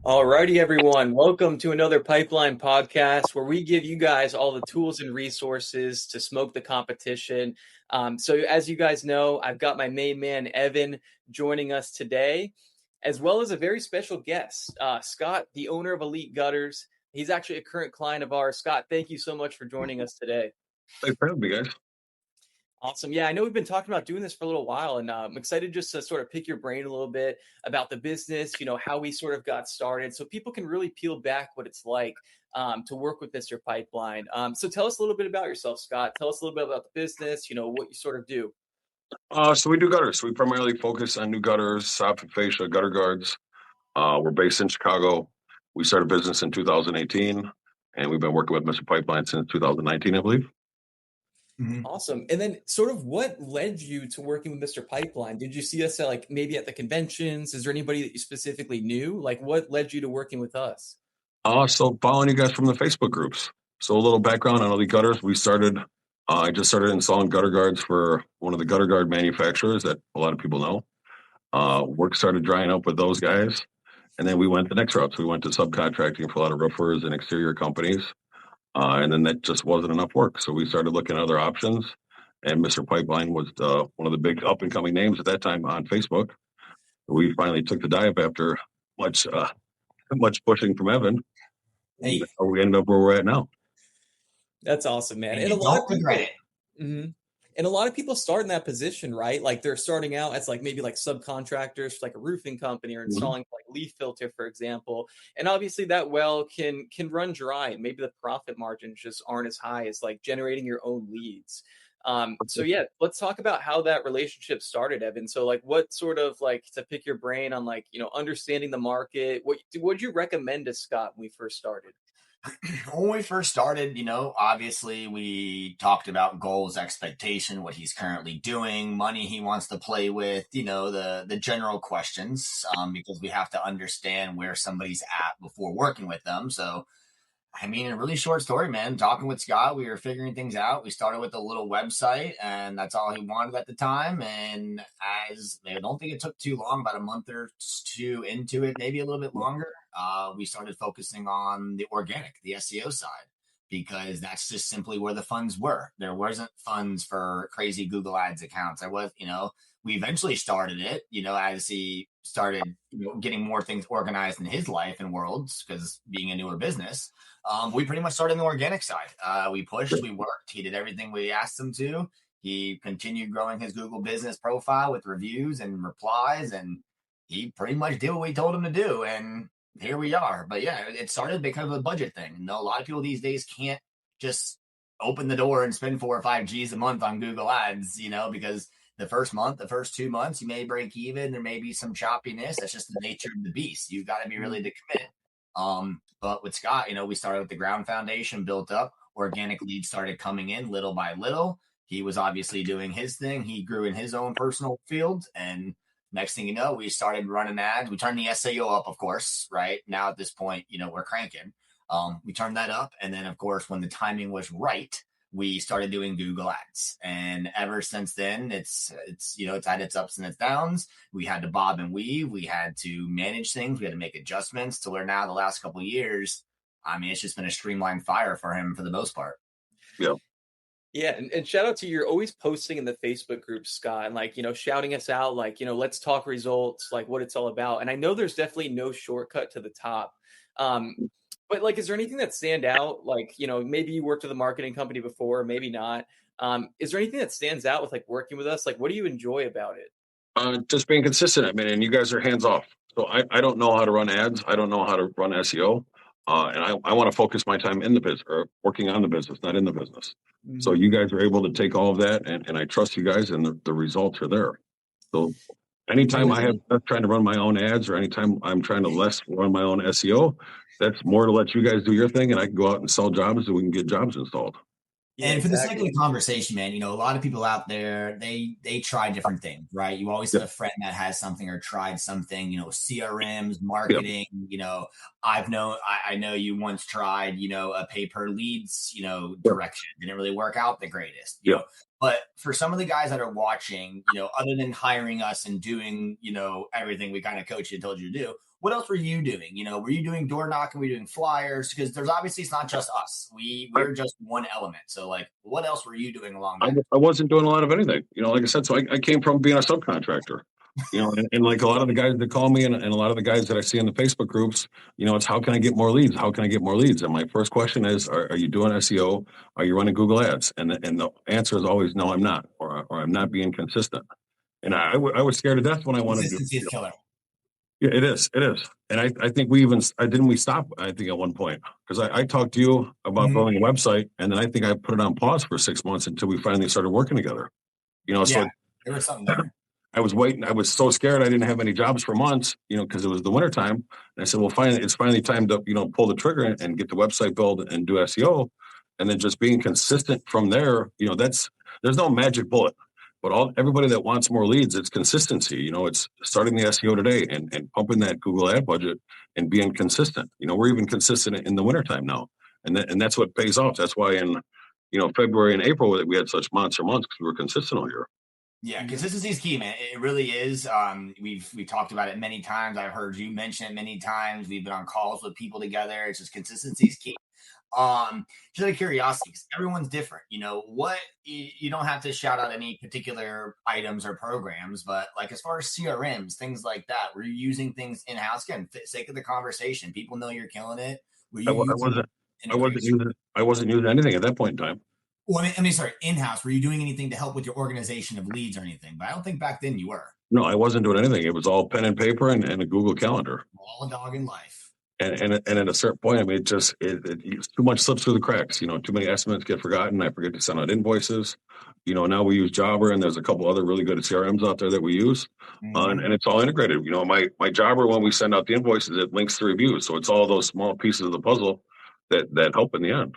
Alrighty, everyone. Welcome to another Pipeline podcast where we give you guys all the tools and resources to smoke the competition. So, as you guys know, I've got my main man, Evan, joining us today, as well as a very special guest, Scott, the owner of Elite Gutters. He's actually a current client of ours. Scott, thank you so much for joining us today. Thanks for having me, guys. Awesome. Yeah, I know we've been talking about doing this for a little while, and I'm excited just to sort of pick your brain a little bit about the business, how we sort of got started, so people can really peel back what it's like to work with Mr. Pipeline. So tell us a little bit about yourself, Scott. Tell us a little bit about the business, what you sort of do. So we do gutters. We primarily focus on new gutters, soffit and fascia, gutter guards. We're based in Chicago. We started business in 2018, and we've been working with Mr. Pipeline since 2019, I believe. Awesome. And then sort of what led you to working with Mr. Pipeline? Did you see us at maybe at the conventions? Is there anybody that you specifically knew? Like what led you to working with us? So following you guys from the Facebook groups. So a little background on Elite Gutters. I just started installing gutter guards for one of the gutter guard manufacturers that a lot of people know. Work started drying up with those guys. And then we went the next route. So we went to subcontracting for a lot of roofers and exterior companies. And then that just wasn't enough work. So we started looking at other options. And Mr. Pipeline was one of the big up and coming names at that time on Facebook. We finally took the dive after much pushing from Evan. Hey, And we ended up where we're at now. That's awesome, man. and don't regret it. Mhm. And a lot of people start in that position, right? Like they're starting out as maybe subcontractors for a roofing company or installing leaf filter, for example. And obviously that well can run dry and maybe the profit margins just aren't as high as generating your own leads. So yeah, let's talk about how that relationship started, Evan. So what sort of to pick your brain on understanding the market, what would you recommend to Scott when we first started? When we first started, obviously we talked about goals, expectation, what he's currently doing, money he wants to play with, the general questions, because we have to understand where somebody's at before working with them. So, a really short story, man. Talking with Scott, we were figuring things out. We started with a little website, and that's all he wanted at the time. And I don't think it took too long, about a month or two into it, maybe a little bit longer, we started focusing on the organic, the SEO side, because that's just simply where the funds were. There wasn't funds for crazy Google Ads accounts. We eventually started it, as he started, getting more things organized in his life and worlds, because being a newer business. We pretty much started on the organic side. We pushed, we worked. He did everything we asked him to. He continued growing his Google business profile with reviews and replies, and he pretty much did what we told him to do. And here we are. But yeah, it started because of a budget thing. A lot of people these days can't just open the door and spend 4 or 5 G's a month on Google Ads, because the first month, the first 2 months, you may break even. There may be some choppiness. That's just the nature of the beast. You've got to be really committed. But with Scott, we started with the ground foundation built up. Organic leads started coming in little by little. He was obviously doing his thing. He grew in his own personal field. And next thing you know, we started running ads. We turned the SEO up, of course, right? Now at this point, we're cranking. We turned that up. And then, of course, when the timing was right, we started doing Google Ads. And ever since then, it's had its ups and its downs. We had to bob and weave. We had to manage things. We had to make adjustments to where now the last couple of years, it's just been a streamlined fire for him for the most part. Yeah. Yeah, and shout out to you're always posting in the Facebook group, Scott, and shouting us out, let's talk results, what it's all about. And I know there's definitely no shortcut to the top. But is there anything that stand out? Maybe you worked with a marketing company before, maybe not. Is there anything that stands out with working with us? What do you enjoy about it? Just being consistent. And you guys are hands off. So I don't know how to run ads. I don't know how to run SEO. And I want to focus my time in the business or working on the business, not in the business. Mm-hmm. So you guys are able to take all of that, and I trust you guys, and the results are there. So anytime I have trying to run my own ads, or anytime I'm trying to less run my own SEO, that's more to let you guys do your thing, and I can go out and sell jobs, and we can get jobs installed. Yeah, and for the sake of the conversation, man, a lot of people out there, they try different things, right? You always have a friend that has something or tried something, CRMs, marketing, I know you once tried, a pay per leads, direction. Didn't really work out the greatest, you know. But for some of the guys that are watching, other than hiring us and doing, everything we kind of coached you and told you to do, what else were you doing? You know, were you doing door knocking? Were you doing flyers? Because there's obviously, it's not just us. We're just one element. So like, what else were you doing along that? I wasn't doing a lot of anything. You know, like I said, so I came from being a subcontractor. You know, and like a lot of the guys that call me and a lot of the guys that I see in the Facebook groups, you know, it's how can I get more leads? How can I get more leads? And my first question is, are you doing SEO? Are you running Google Ads? And the answer is always, no, I'm not, or I'm not being consistent. And I was scared to death when I wanted to do. Consistency is killer. Yeah, it is. It is. And I think we stop, I think at one point, because I talked to you about building a website, and then I think I put it on pause for 6 months until we finally started working together. You know, so Yeah, there was something there. I was waiting. I was so scared. I didn't have any jobs for months, you know, because it was the winter time. And I said, well, finally, it's finally time to, you know, pull the trigger and get the website built and do SEO. And then just being consistent from there, you know, there's no magic bullet. But everybody that wants more leads, it's consistency. You know, it's starting the SEO today and pumping that Google ad budget and being consistent. You know, we're even consistent in the wintertime now. And that's what pays off. That's why in, you know, February and April we had such monster months because we were consistent all year. Yeah, consistency is key, man. It really is. We've talked about it many times. I've heard you mention it many times. We've been on calls with people together. It's just consistency is key. Just out of curiosity, 'cause everyone's different. You know, you don't have to shout out any particular items or programs, but like as far as CRMs, things like that, were you using things in house? Again, for the sake of the conversation, people know you're killing it. Were you I wasn't using anything at that point in time. Well, I mean, sorry, in-house, were you doing anything to help with your organization of leads or anything? But I don't think back then you were. No, I wasn't doing anything. It was all pen and paper and a Google Calendar. All a dog in life. And at a certain point, I mean, too much slips through the cracks. You know, too many estimates get forgotten. I forget to send out invoices. You know, now we use Jobber, and there's a couple other really good CRMs out there that we use, and it's all integrated. You know, my Jobber, when we send out the invoices, it links to reviews, so it's all those small pieces of the puzzle that help in the end.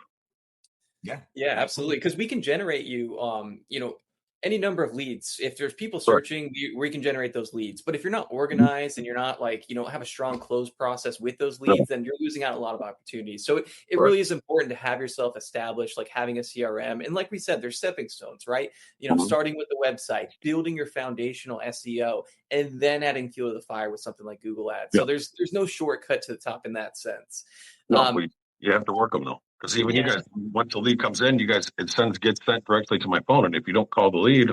Yeah, absolutely. Because we can generate you, you know, any number of leads. If there's people searching, we can generate those leads. But if you're not organized and you're not like, you know, have a strong close process with those leads, then you're losing out on a lot of opportunities. So it really is important to have yourself established, like having a CRM. And like we said, there's stepping stones, right? You know, starting with the website, building your foundational SEO, and then adding fuel to the fire with something like Google Ads. So there's no shortcut to the top in that sense. No, you have to work them though. Because even you guys, once the lead comes in, gets sent directly to my phone, and if you don't call the lead,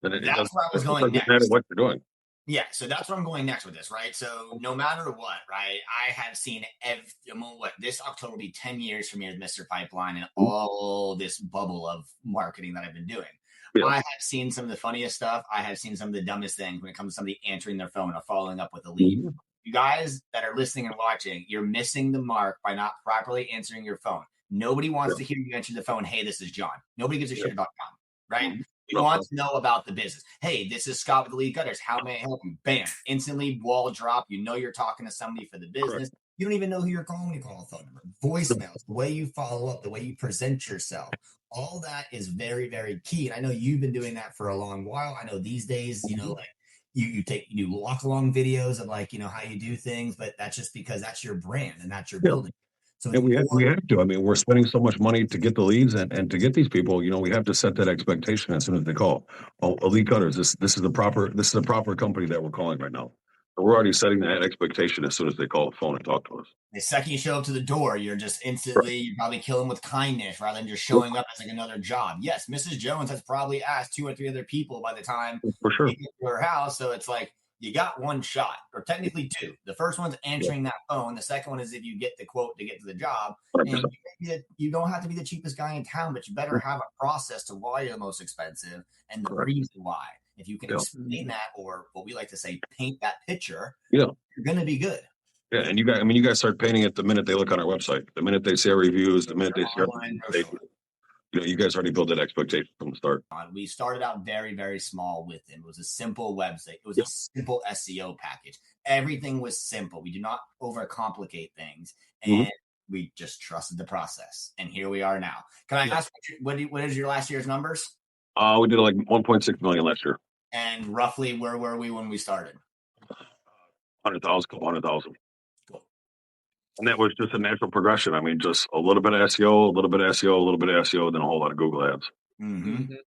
then that's where I was going next. Matter what you're doing. Yeah, so that's where I'm going next with this, right? So no matter what, right, I have seen this October will be 10 years for me as Mr. Pipeline and all this bubble of marketing that I've been doing. Yeah. I have seen some of the funniest stuff. I have seen some of the dumbest things when it comes to somebody answering their phone or following up with a lead. You guys that are listening and watching, you're missing the mark by not properly answering your phone. Nobody wants to hear you answer the phone. Hey, this is John. Nobody gives a shit about John, right? We want to know about the business. Hey, this is Scott with the Lead Gutters. How may I help you? Bam. Instantly wall drop. You know you're talking to somebody for the business. Correct. You don't even know who you're calling. You call a phone number. Voicemails, the way you follow up, the way you present yourself. All that is very, very key. And I know you've been doing that for a long while. I know these days, you know, like you do walk along videos of like, you know, how you do things, but that's just because that's your brand and that's your building. So we have to. I mean, we're spending so much money to get the leads and to get these people. You know, we have to set that expectation as soon as they call. Oh, Elite Gutters. This is the proper company that we're calling right now. So we're already setting that expectation as soon as they call the phone and talk to us. The second you show up to the door, you're just instantly you probably kill them with kindness rather than just showing up as like another job. Yes, Mrs. Jones has probably asked 2 or 3 other people by the time you get to her house. So it's like you got one shot, or technically 2. The first one's answering that phone. The second one is if you get the quote to get to the job. And you don't have to be the cheapest guy in town, but you better have a process to why you're the most expensive and the reason why. If you can explain that, or what we like to say, paint that picture, you're going to be good. Yeah, and you guys start painting it the minute they look on our website, the minute they see our reviews, the minute they see you know, you guys already built that expectation from the start. We started out very, very small with him. It was a simple website. It was a simple SEO package. Everything was simple. We do not overcomplicate things. And we just trusted the process. And here we are now. Can I ask, what is your last year's numbers? We did like 1.6 million last year. And roughly, where were we when we started? 100,000. Cool. And that was just a natural progression. I mean, just a little bit of SEO, a little bit of SEO, a little bit of SEO, then a whole lot of Google ads. And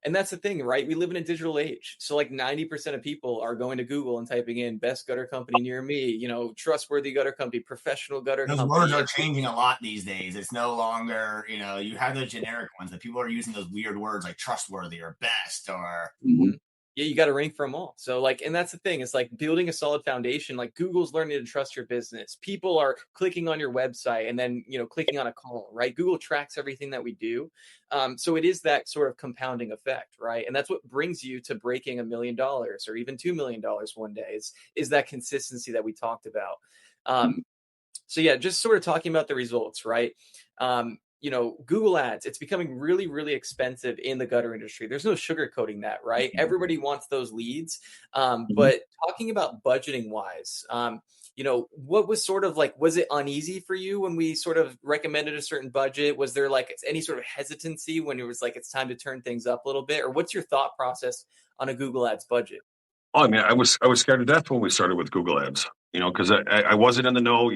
And that's the thing, right? We live in a digital age. So like 90% of people are going to Google and typing in best gutter company near me, trustworthy gutter company, professional gutter Those words company. are changing a lot these days. It's no longer, you have the generic ones, but people are using those weird words like trustworthy or best or. Mhm. Yeah, you got to rank for them all. So like, and that's the thing. It's like building a solid foundation. Like Google's learning to trust your business. People are clicking on your website and then, clicking on a call, right? Google tracks everything that we do. So it is that sort of compounding effect, right? And that's what brings you to breaking $1 million or even $2 million one day is that consistency that we talked about. So yeah, just sort of talking about the results, right? Google Ads, it's becoming really, really expensive in the gutter industry. There's no sugarcoating that, right? Everybody wants those leads. But talking about budgeting wise, what was sort of like, was it uneasy for you when we sort of recommended a certain budget? Was there like any sort of hesitancy when it was like, it's time to turn things up a little bit? Or what's your thought process on a Google Ads budget? Oh, I mean, I was scared to death when we started with Google Ads, because I wasn't in the know.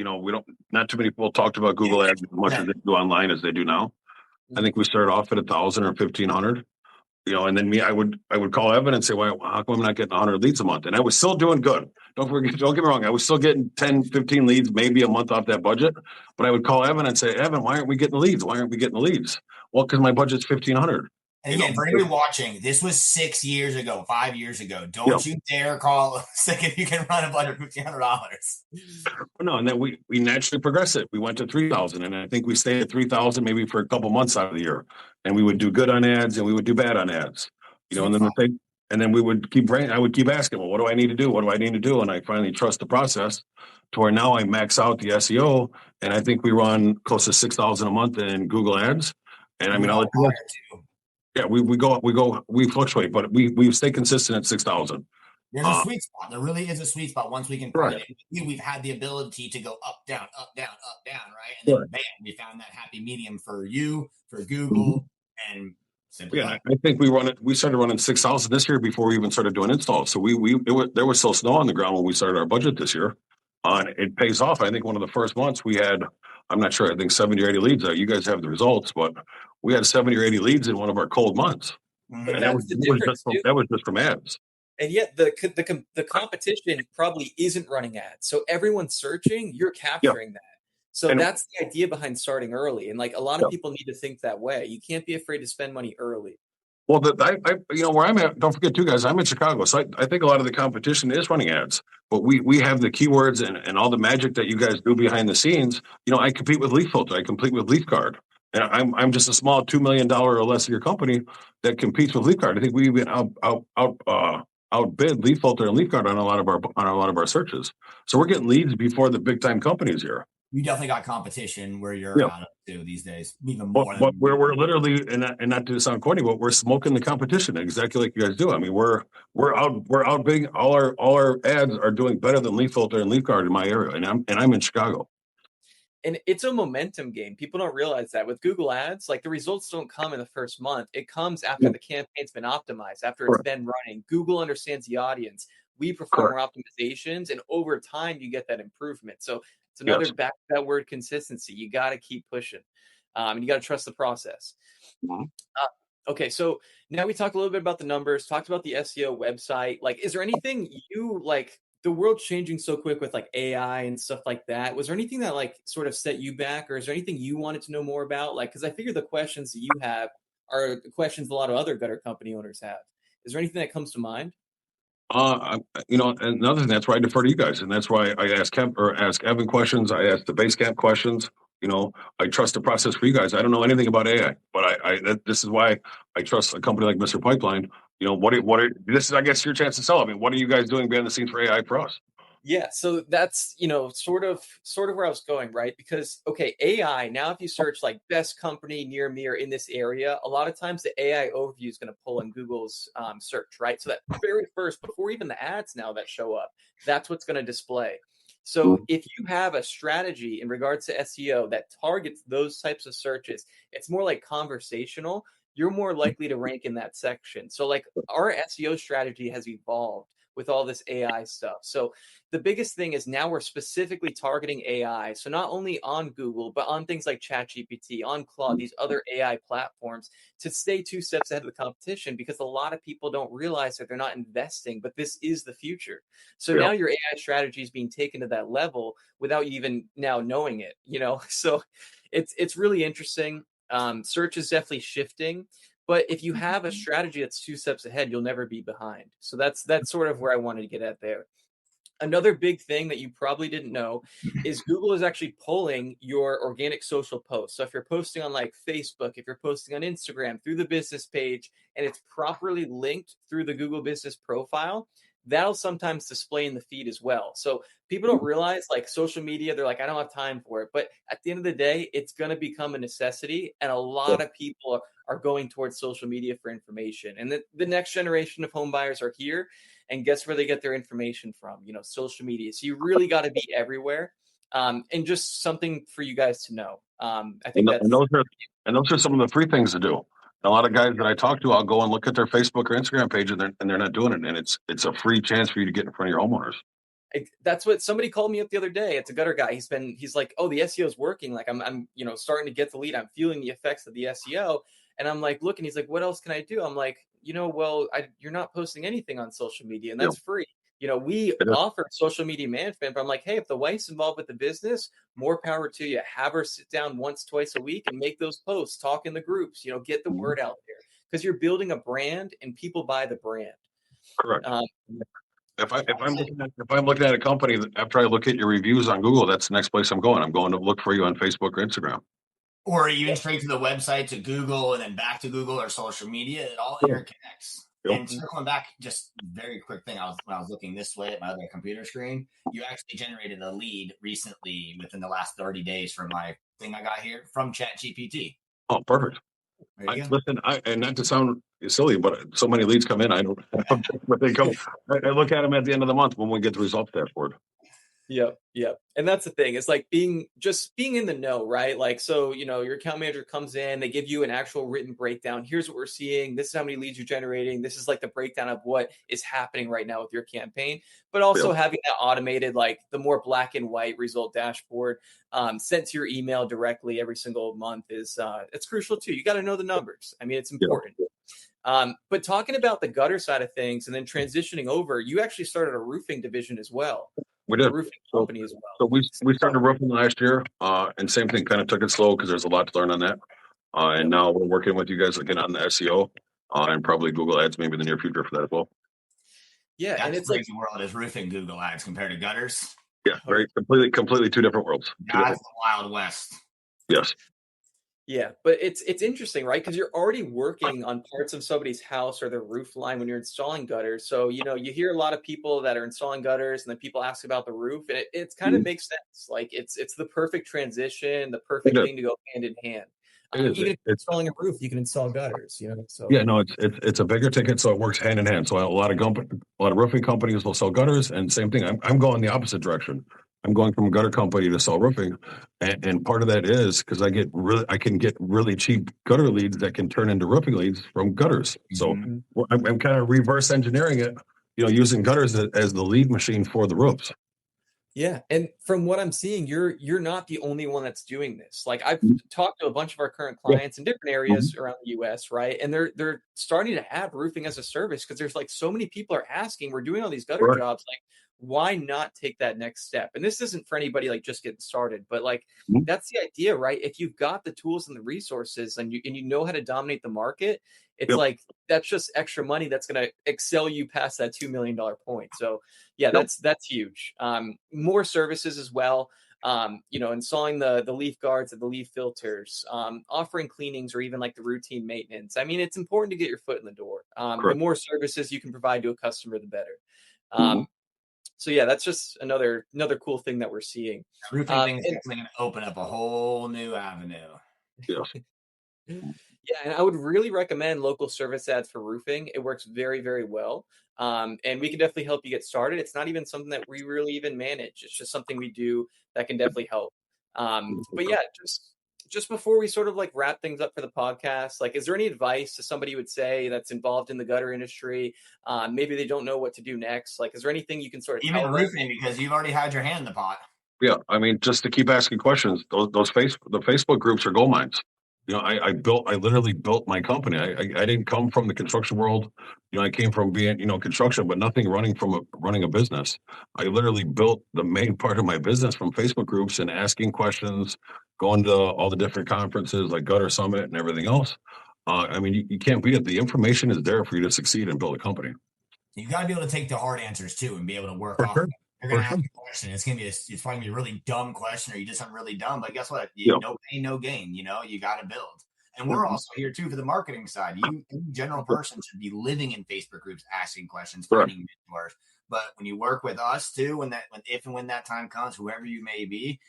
Not too many people talked about Google Ads as much as they do online as they do now. I think we started off at 1,000 or 1,500. And then I would call Evan and say, "Why? How come I'm not getting 100 leads a month?" And I was still doing good. Don't get me wrong. I was still getting 10, 15 leads, maybe a month off that budget. But I would call Evan and say, "Evan, why aren't we getting leads? Why aren't we getting the leads?" Well, because my budget's 1,500. And again, for anybody watching, this was 6 years ago, 5 years ago. Don't Yeah. you dare call a second you can run a budget of $1,500. No, and then we naturally progress it. We went to 3,000, and I think we stayed at 3,000 maybe for a couple months out of the year. And we would do good on ads, and we would do bad on ads. And then we would I would keep asking, well, what do I need to do? What do I need to do? And I finally trust the process to where now I max out the SEO, and I think we run close to 6,000 a month in Google Ads. And I mean, yeah, we fluctuate, but we stay consistent at 6,000. There's a sweet spot. There really is a sweet spot. Once we can find Right. it, we've had the ability to go up, down, up, down, up, down, right? And then bam, we found that happy medium for you, for Google, and simply. Yeah, I think we started running 6,000 this year before we even started doing installs. So there was still snow on the ground when we started our budget this year. And it pays off. I think one of the first months we had, I'm not sure, I think 70 or 80 leads. You guys have the results, but we had 70 or 80 leads in one of our cold months. And that's the difference, that was just from ads. And yet the competition probably isn't running ads. So everyone's searching, you're capturing that. So that's the idea behind starting early. And like a lot of people need to think that way. You can't be afraid to spend money early. Well, where I'm at, don't forget too, guys, I'm in Chicago. So I think a lot of the competition is running ads, but we have the keywords and all the magic that you guys do behind the scenes. I compete with Leaf Filter. I compete with Leaf Guard. And I'm just a small $2 million or less year company that competes with Leaf Guard. I think we even outbid Leaf Filter and Leaf Guard on a lot of our searches. So we're getting leads before the big time companies here. You definitely got competition where you're out of too these days, even more. But we're literally, and not to sound corny, but we're smoking the competition exactly like you guys do. I mean, we're out big. All our ads are doing better than Leaf Filter and Leaf Guard in my area, and I'm in Chicago. And it's a momentum game. People don't realize that with Google Ads, like the results don't come in the first month. It comes after the campaign's been optimized, after it's been running. Google understands the audience. We perform our optimizations, and over time, you get that improvement. So it's another back to that word consistency. You got to keep pushing, and you got to trust the process. Okay, so now we talked a little bit about the numbers, talked about the SEO website. Like, is there anything you like? The world's changing so quick with like AI and stuff like that. Was there anything that like sort of set you back, or is there anything you wanted to know more about? Like, because I figure the questions that you have are the questions a lot of other gutter company owners have. Is there anything that comes to mind? Another thing, that's why I defer to you guys, and that's why I ask Evan questions. I ask the base camp questions. I trust the process for you guys. I don't know anything about AI, but this is why I trust a company like Mr. Pipeline. This is, I guess, your chance to sell. I mean, what are you guys doing behind the scenes for AI for us? Yeah, so that's, sort of where I was going, right? Because, okay, AI, now if you search like best company near me or in this area, a lot of times the AI overview is going to pull in Google's search, right? So that very first, before even the ads now that show up, that's what's going to display. So if you have a strategy in regards to SEO that targets those types of searches, it's more like conversational, you're more likely to rank in that section. So like our SEO strategy has evolved with all this AI stuff. So the biggest thing is now we're specifically targeting AI. So not only on Google, but on things like ChatGPT, on Claude, these other AI platforms, to stay 2 steps ahead of the competition, because a lot of people don't realize that they're not investing, but this is the future. So Yeah. now your AI strategy is being taken to that level without you even now knowing it, you know? So it's really interesting. Search is definitely shifting, but if you have a strategy that's 2 steps ahead, you'll never be behind. So that's sort of where I wanted to get at there. Another big thing that you probably didn't know is Google is actually pulling your organic social posts. So if you're posting on like Facebook, if you're posting on Instagram through the business page, and it's properly linked through the Google business profile, that'll sometimes display in the feed as well. So people don't realize, like, social media, they're like, I don't have time for it. But at the end of the day, it's going to become a necessity. And a Yeah. lot of people are going towards social media for information. And the next generation of home buyers are here. And guess where they get their information from? You know, social media. So you really got to be everywhere. And just something for you guys to know. I think And, that's and those are some of the free things to do. And a lot of guys that I talk to, I'll go and look at their Facebook or Instagram page, and they're not doing it. And it's a free chance for you to get in front of your homeowners. That's what somebody called me up the other day. It's a gutter guy. He's like, oh, the SEO is working. Like I'm starting to get the lead. I'm feeling the effects of the SEO. And I'm like, look, and he's like, what else can I do? I'm like, well, you're not posting anything on social media, and Yeah, that's free. We it is. offer social media management, but I'm like, hey, if the wife's involved with the business, more power to you. Have her sit down once, twice a week and make those posts, talk in the groups, get the Mhm. word out there, because you're building a brand and people buy the brand. Correct. Um, If I'm looking at a company that after I look at your reviews on Google, that's the next place I'm going. I'm going to look for you on Facebook or Instagram. Or even straight to the website, to Google, and then back to Google or social media. It all Yeah. interconnects. Yep. And circling back, just very quick thing. When I was looking this way at my other computer screen, you actually generated a lead recently within the last 30 days from my thing I got here from ChatGPT. Oh, perfect. There you go. Listen, and not to sound silly, but so many leads come in. I don't, but they come. I look at them at the end of the month when we get the results dashboard. Yep, yep. And that's the thing. It's like being in the know, right? Like, so, your account manager comes in, they give you an actual written breakdown. Here's what we're seeing. This is how many leads you're generating. This is like the breakdown of what is happening right now with your campaign. But also Yeah. having that automated, like the more black and white result dashboard sent to your email directly every single month is it's crucial too. You got to know the numbers. I mean, it's Yeah. important. But talking about the gutter side of things and then transitioning over, you actually started a roofing division as well. We A did. roofing So, company as well. so we started roofing last year, and same thing, kind of took it slow because there's a lot to learn on that. And Yep. now we're working with you guys again on the SEO, and probably Google Ads maybe in the near future for that as well. Yeah, and That's it's the like, crazy world is roofing Google ads compared to gutters. Yeah, very completely two different worlds. That's the Wild West. Yes. yeah, but it's interesting, right? Because you're already working on parts of somebody's house or their roof line when you're installing gutters. So, you hear a lot of people that are installing gutters, and then people ask about the roof, and it kind of makes sense. Like it's the perfect transition, the It perfect is. thing to go hand in hand. It is. Even if you're It's installing a roof, you can install gutters, so. Yeah, no, it's a bigger ticket, so it works hand in hand. So a lot of roofing companies will sell gutters, and same thing. I'm going the opposite direction. I'm going from a gutter company to sell roofing, and part of that is because I can get really cheap gutter leads that can turn into roofing leads from gutters. So Mhm. I'm kind of reverse engineering it, using gutters as the lead machine for the roofs. Yeah, and from what I'm seeing, you're not the only one that's doing this. Like, I've talked to a bunch of our current Yeah. clients in different Mhm. areas around the US, right? And they're starting to have roofing as a service because there's like so many people are asking, we're doing all these gutter Correct. jobs, like why not take that next step? And this isn't for anybody like just getting started, but like Mhm. that's the idea, right? If you've got the tools and the resources and you know how to dominate the market, it's Yep. like that's just extra money that's going to excel you past that $2 million point. So yeah, Yep. that's huge. More services as well. Installing the leaf guards and the leaf filters, offering cleanings or even like the routine maintenance. I mean, it's important to get your foot in the door. The Correct. more services you can provide to a customer, the better. Mhm. So yeah, that's just another cool thing that we're seeing. Roofing Um, thing is and definitely going to open up a whole new avenue. Yes. Yeah, and I would really recommend local service ads for roofing. It works very, very well. And we can definitely help you get started. It's not even something that we really even manage. It's just something we do that can definitely help. But yeah, just just before we sort of like wrap things up for the podcast, like, is there any advice to somebody you would say that's involved in the gutter industry? Maybe they don't know what to do next. Like, is there anything you can sort of Even tell them? roofing, because you've already had your hand in the pot. Yeah, I mean, just to keep asking questions. The Facebook groups are gold mines. I literally built my company. I didn't come from the construction world. I came from being, construction, but nothing running a business. I literally built the main part of my business from Facebook groups and asking questions, going to all the different conferences like Gutter Summit and everything else. I mean, you can't beat it. The information is there for you to succeed and build a company. You got to be able to take the hard answers too and be able to work For off sure. of them. You're For going to sure. ask a question. It's probably gonna be a really dumb question, or you did something really dumb. But guess what? Yeah. No pain, no gain. You got to build. And we're Mhm. also here too for the marketing side. You, general person, should be living in Facebook groups, asking questions, Correct. finding mentors. But when you work with us too, if and when that time comes, whoever you may be,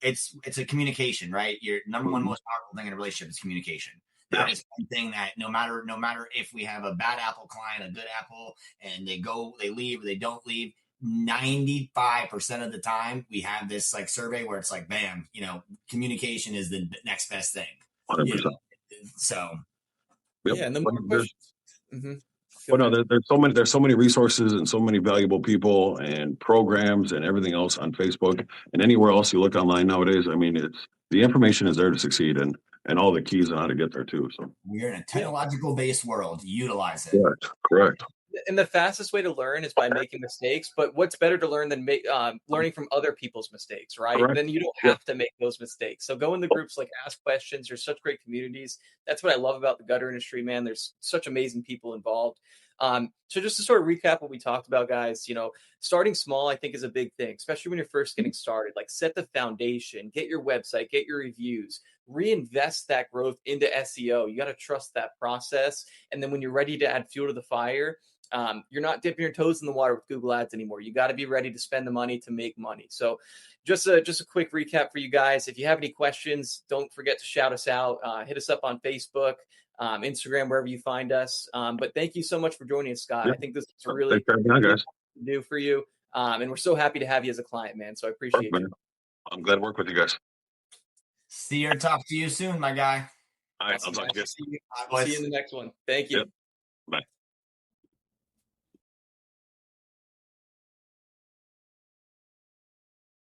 it's a communication, right? Your number one Mhm. most powerful thing in a relationship is communication. Yeah. That is one thing that no matter if we have a bad apple client, a good apple, and they leave, or they don't leave, 95% of the time we have this like survey where it's like, bam, communication is the next best thing. 100%. So Yep. Yeah, and the more There's- questions. Mm-hmm. Well, no, there's so many resources and so many valuable people and programs and everything else on Facebook and anywhere else you look online nowadays. I mean, the information is there to succeed and all the keys on how to get there too. So we're in a technological based world. Utilize it. correct. And the fastest way to learn is by making mistakes. But what's better to learn than learning from other people's mistakes, right? Correct. Then you don't have to make those mistakes. So go in the groups, like ask questions. There's such great communities. That's what I love about the gutter industry, man. There's such amazing people involved. So just to sort of recap what we talked about, guys, starting small, I think, is a big thing, especially when you're first getting started. Like, set the foundation, get your website, get your reviews, reinvest that growth into SEO. You got to trust that process. And then when you're ready to add fuel to the fire, you're not dipping your toes in the water with Google Ads anymore. You got to be ready to spend the money to make money. So just a quick recap for you guys. If you have any questions, don't forget to shout us out. Hit us up on Facebook, Instagram, wherever you find us. But thank you so much for joining us, Scott. Yeah. I think this is a really guys. new for you. And we're so happy to have you as a client, man. So I appreciate you. I'm glad to work with you guys. See or talk to you soon, my guy. All right, I'll talk to you. See you in the next one. Thank you. Yep. Bye.